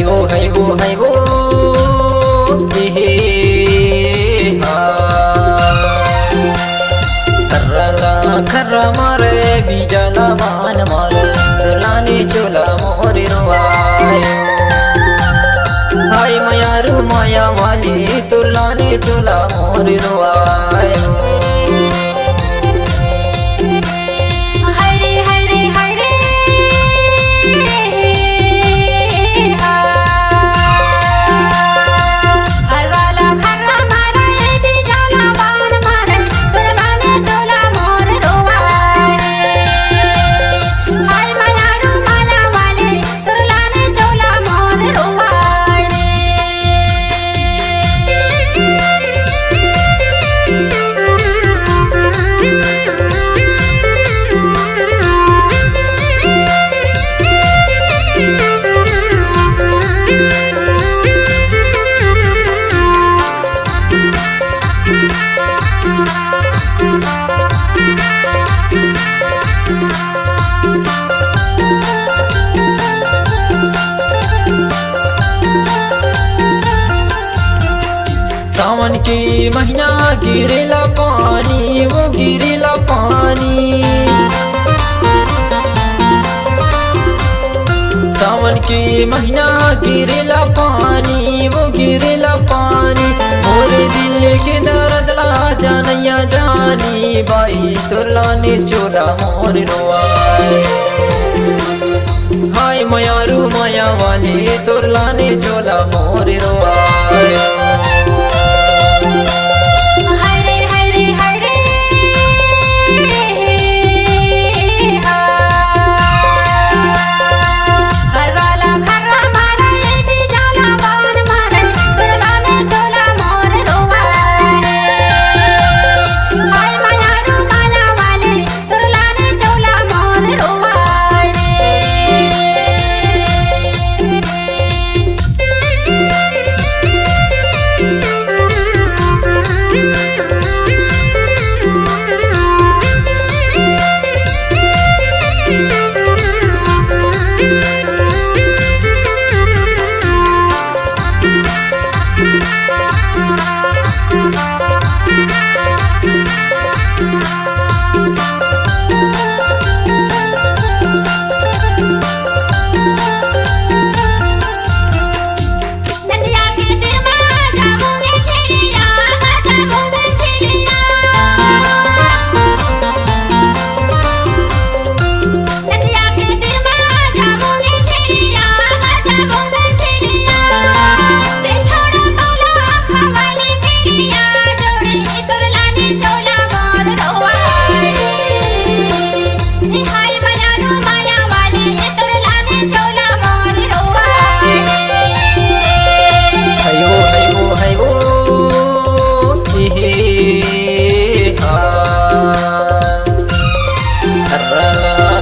hayvo खर्रा मारे बीजाला मान मारे दुलानी चोला मोरी रुवाए हाय मायारू माया वाली दुलानी चोला मोरी रुवाए सावन की महीना गिरेला पानी वो गिरेला पानी सावन की महीना गिरेला पानी वो गिरेला पानी और दिल के दर्द जानैया जानी बाई तुलाने चोला मोर रोआए हाय मायारू माया वाली तुलाने चोला मोर रोआए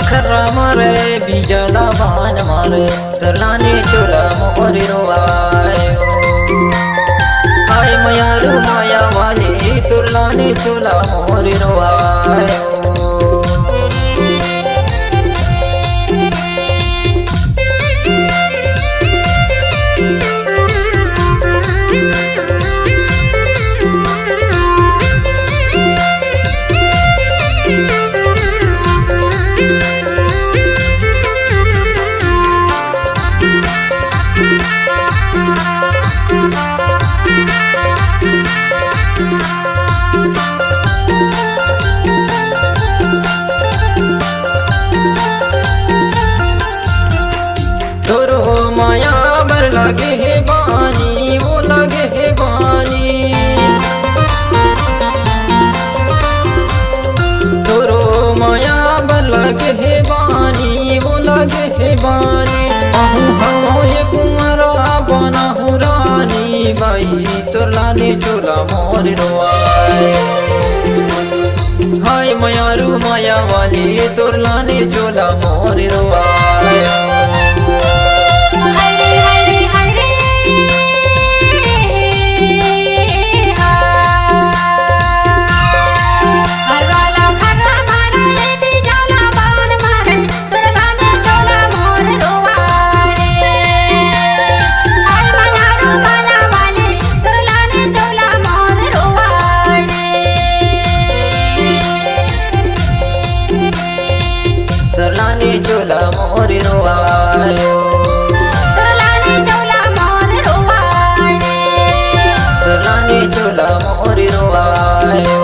खर्रा मारे बीजाला बान मारे दुलानी चोला मोरी रुवाए हाय मायारू माया वाली दुलानी चोला मोरी रुवाए माया बर लगे है बानी वो लगे है बानी तोरो माया बर लगे है बानी वो लगे है बानी हम ये कुंवरा बना हूँ रानी बाई तुलाने चोला मोर रोआए हाय मायारू माया वाली तुलाने चोला मोर रोआए रोवायो रानी चौला मोर रोवाए रानी चोला मोर रोवायो